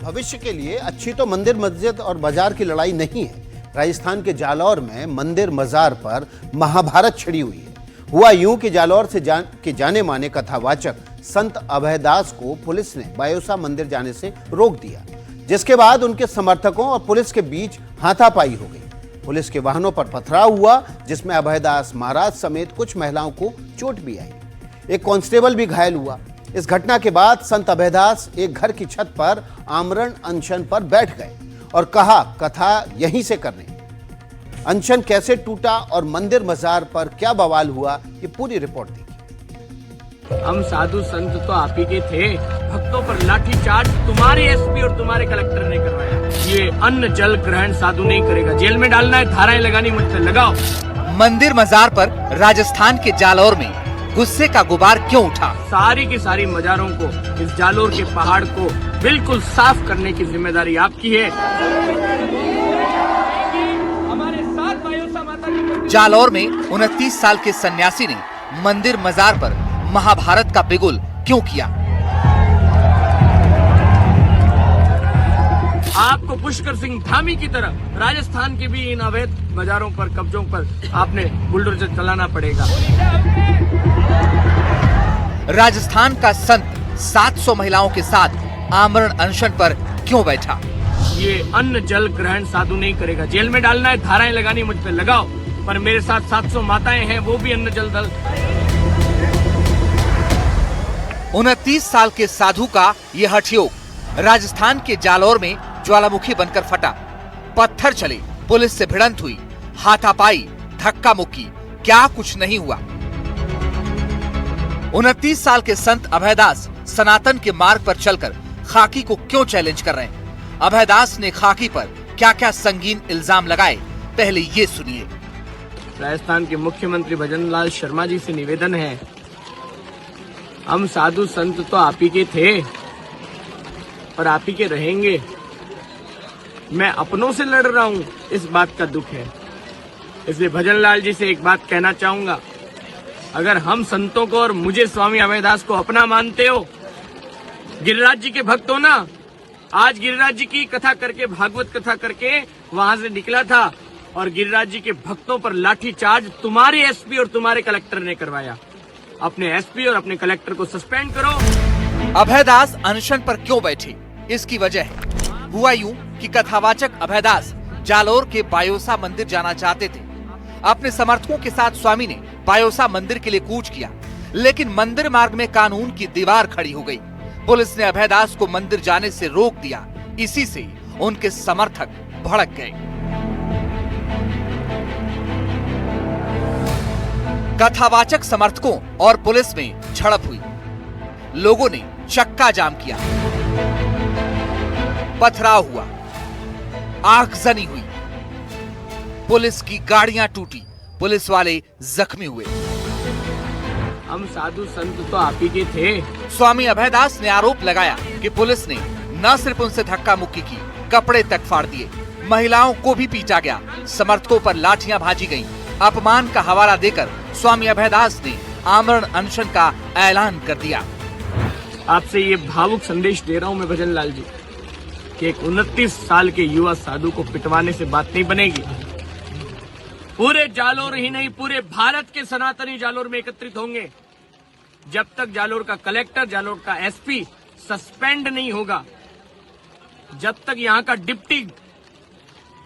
भविष्य के लिए अच्छी तो मंदिर मस्जिद और बाजार की लड़ाई नहीं है। राजस्थान के जालौर में मंदिर मजार पर महाभारत छिड़ी हुई है। हुआ यूं कि जालौर से जाने माने कथावाचक संत अभयदास को पुलिस ने बायोसा मंदिर जाने से रोक दिया, जिसके बाद उनके समर्थकों और पुलिस के बीच हाथापाई हो गई। पुलिस के वाहनों पर पथराव हुआ, जिसमें अभयदास महाराज समेत कुछ महिलाओं को चोट भी आई। एक कांस्टेबल भी घायल हुआ। इस घटना के बाद संत अभयदास एक घर की छत पर आमरण अनशन पर बैठ गए और कहा कथा यहीं से करने। अनशन कैसे टूटा और मंदिर मजार पर क्या बवाल हुआ, ये पूरी रिपोर्ट देखिए। हम साधु संत तो आप ही के थे, भक्तों पर लाठीचार्ज तुम्हारे एसपी और तुम्हारे कलेक्टर ने करवाया। ये अन्न जल ग्रहण साधु नहीं करेगा, जेल में डालना है, धाराएं लगानी मुझ पे लगाओ। मंदिर मजार पर राजस्थान के जालौर में गुस्से का गुबार क्यों उठा? सारी की सारी मजारों को, इस जालौर के पहाड़ को बिल्कुल साफ करने की जिम्मेदारी आपकी है। हमारे साथ बायोसा माता की। जालौर में 29 साल के सन्यासी ने मंदिर मजार पर महाभारत का बिगुल क्यों किया? आपको पुष्कर सिंह धामी की तरह राजस्थान के भी इन अवैध बाजारों पर, कब्जों पर आपने बुलडोजर चलाना पड़ेगा। राजस्थान का संत 700 महिलाओं के साथ आमरण अनशन पर क्यों बैठा? ये अन्न जल ग्रहण साधु नहीं करेगा, जेल में डालना है, धाराएं लगानी मुझ पे लगाओ। पर मेरे साथ 700 माताएं हैं, वो भी अन्न जल दल। 29 साल के साधु का यह हठयोग राजस्थान के जालौर में ज्वालामुखी बनकर फटा। पत्थर चले, पुलिस से भिड़ंत हुई, हाथापाई, धक्का मुक्की, क्या कुछ नहीं हुआ। 29 साल के संत अभयदास सनातन के मार्ग पर चलकर खाकी को क्यों चैलेंज कर रहे हैं? अभयदास ने खाकी पर क्या क्या संगीन इल्जाम लगाए, पहले ये सुनिए। राजस्थान के मुख्यमंत्री भजनलाल शर्मा जी से निवेदन है, हम साधु संत तो आप ही के थे और आप ही के रहेंगे। मैं अपनों से लड़ रहा हूं, इस बात का दुख है। इसलिए भजनलाल जी से एक बात कहना चाहूंगा, अगर हम संतों को और मुझे स्वामी अभयदास को अपना मानते हो, गिरिराज जी के भक्त हो ना, आज गिरिराज जी की कथा करके, भागवत कथा करके वहां से निकला था और गिरिराज जी के भक्तों पर लाठीचार्ज तुम्हारे एसपी और तुम्हारे कलेक्टर ने करवाया। अपने एसपी और अपने कलेक्टर को सस्पेंड करो। अभयदास अनशन पर क्यों बैठे, इसकी वजह है। हुआ यूं कि कथावाचक अभयदास जालौर के बायोसा मंदिर जाना चाहते थे। अपने समर्थकों के साथ स्वामी ने बायोसा मंदिर के लिए कूच किया, लेकिन मंदिर मार्ग में कानून की दीवार खड़ी हो गई। पुलिस ने अभयदास को मंदिर जाने से रोक दिया। इसी से उनके समर्थक भड़क गए। कथावाचक समर्थकों और पुलिस में झड़प हुई। लोगों ने चक्का जाम किया, पथराव हुआ, आगजनी हुई, पुलिस की गाड़ियां टूटी, पुलिस वाले जख्मी हुए। हम साधु संत तो आप ही के थे। स्वामी अभयदास ने आरोप लगाया कि पुलिस ने न सिर्फ उनसे धक्का मुक्की की, कपड़े तक फाड़ दिए, महिलाओं को भी पीटा गया, समर्थकों पर लाठियां भाजी गईं। अपमान का हवाला देकर स्वामी अभयदास ने आमरण अनशन का ऐलान कर दिया। आपसे ये भावुक संदेश दे रहा हूं मैं भजनलाल जी, कि एक 29 साल के युवा साधु को पिटवाने से बात नहीं बनेगी। पूरे जालौर ही नहीं, पूरे भारत के सनातनी जालौर में एकत्रित होंगे। जब तक जालौर का कलेक्टर, जालौर का एसपी सस्पेंड नहीं होगा, जब तक यहाँ का डिप्टी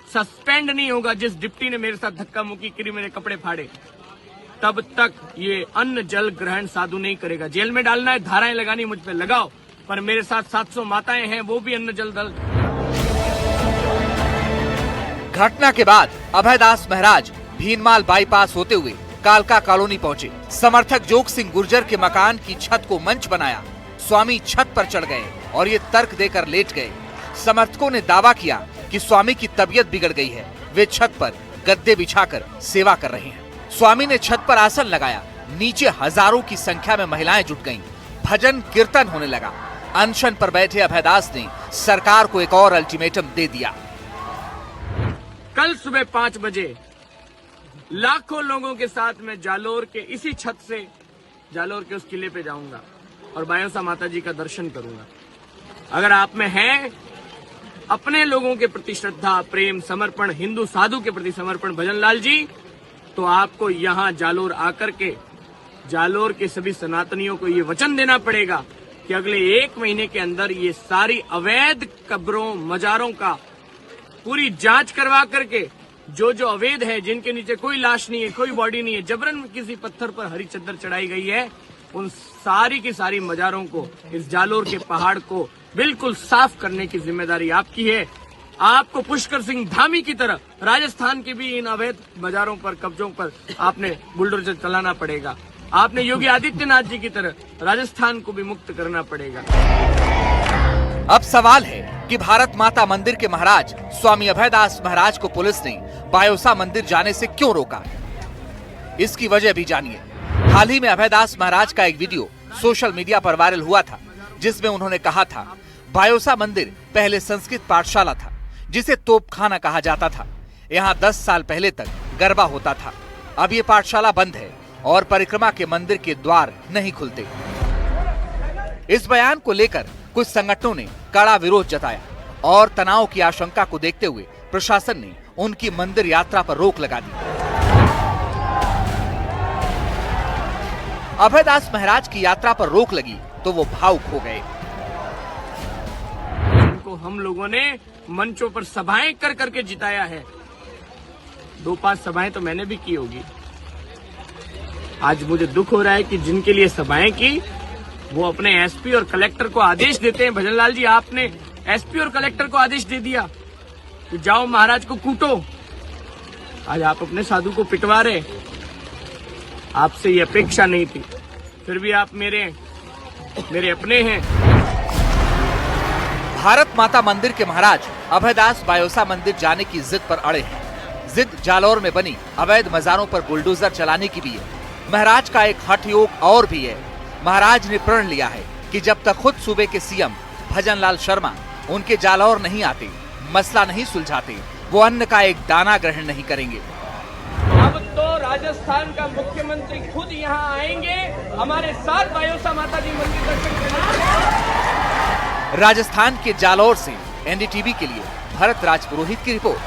सस्पेंड नहीं होगा, जिस डिप्टी ने मेरे साथ धक्का मुक्की करी, मेरे कपड़े फाड़े, तब तक ये अन्न जल ग्रहण साधु नहीं करेगा। जेल में डालना है, धाराएं लगानी मुझ पे लगाओ। पर मेरे साथ 700 माताएं हैं, वो भी अन्न जल दल। घटना के बाद अभयदास महाराज भीनमाल बाईपास होते हुए कालका कॉलोनी पहुंचे। समर्थक जोग सिंह गुर्जर के मकान की छत को मंच बनाया। स्वामी छत पर चढ़ गए और ये तर्क देकर लेट गए। समर्थकों ने दावा किया कि स्वामी की तबीयत बिगड़ गई है, वे छत पर गद्दे बिछाकर सेवा कर रहे हैं। स्वामी ने छत पर आसन लगाया। नीचे हजारों की संख्या में महिलाएं जुट गईं। भजन कीर्तन होने लगा। अनशन पर बैठे अभयदास ने सरकार को एक और अल्टीमेटम दे दिया। कल सुबह 5 बजे लाखों लोगों के साथ मैं जालौर के इसी छत से जालौर के उस किले पे जाऊंगा और बायोसा माता जी का दर्शन करूंगा। अगर आप में हैं अपने लोगों के प्रति श्रद्धा, प्रेम, समर्पण, हिंदू साधु के प्रति समर्पण भजनलाल जी, तो आपको यहाँ जालोर आकर के जालोर के सभी सनातनियों को ये वचन देना पड़ेगा कि अगले 1 महीने के अंदर ये सारी अवैध कब्रों, मजारों का पूरी जांच करवा करके जो अवैध है, जिनके नीचे कोई लाश नहीं है, कोई बॉडी नहीं है, जबरन किसी पत्थर पर हरी चद्दर चढ़ाई गई है, उन सारी की सारी मजारों को, इस जालोर के पहाड़ को बिल्कुल साफ करने की जिम्मेदारी आपकी है। आपको पुष्कर सिंह धामी की तरह राजस्थान के भी इन अवैध मजारों पर, कब्जों पर आपने बुलडोजर चलाना पड़ेगा। आपने योगी आदित्यनाथ जी की तरह राजस्थान को भी मुक्त करना पड़ेगा। अब सवाल है कि भारत माता मंदिर के महाराज स्वामी अभयदास महाराज को पुलिस ने बायोसा मंदिर जाने से क्यों रोका? इसकी वजह भी जानिए। हाल ही में अभयदास महाराज का एक वीडियो सोशल मीडिया पर वायरल हुआ था, जिसमें उन्होंने कहा था, बायोसा मंदिर पहले संस्कृत पाठशाला था, जिसे तोपखाना कहा जाता था। यहाँ 10 साल पहले तक गरबा होता था। अब ये पाठशाला बंद है और परिक्रमा के मंदिर के द्वार नहीं खुलते। इस बयान को लेकर कुछ संगठनों ने कड़ा विरोध जताया और तनाव की आशंका को देखते हुए प्रशासन ने उनकी मंदिर यात्रा पर रोक लगा दी। अभयदास महाराज की यात्रा पर रोक लगी तो वो भावुक हो गए। इनको हम लोगों ने मंचों पर सभाएं कर करके जिताया है। 2-5 सभाएं तो मैंने भी की होगी। आज मुझे दुख हो रहा है कि जिनके लिए सभाएं की, वो अपने एसपी और कलेक्टर को आदेश देते हैं। भजनलाल जी, आपने एसपी और कलेक्टर को आदेश दे दिया कि जाओ महाराज को कूटो। आज आप अपने साधु को पिटवा रहे। आपसे ये अपेक्षा नहीं थी, फिर भी आप मेरे अपने हैं। भारत माता मंदिर के महाराज अभयदास बायोसा मंदिर जाने की जिद पर अड़े हैं। जिद जालौर में बनी अवैध मजारों पर बुलडोजर चलाने की भी है। महाराज का एक हठ योग और भी है। महाराज ने प्रण लिया है कि जब तक खुद सूबे के सीएम भजनलाल शर्मा उनके जालौर नहीं आते, मसला नहीं सुलझाते, वो अन्न का एक दाना ग्रहण नहीं करेंगे। अब तो राजस्थान का मुख्यमंत्री खुद यहाँ आएंगे हमारे साथ बायोसा माता जी मंदिर दर्शन करने। राजस्थान के जालौर से एनडीटीवी के लिए भरत राज पुरोहित की रिपोर्ट।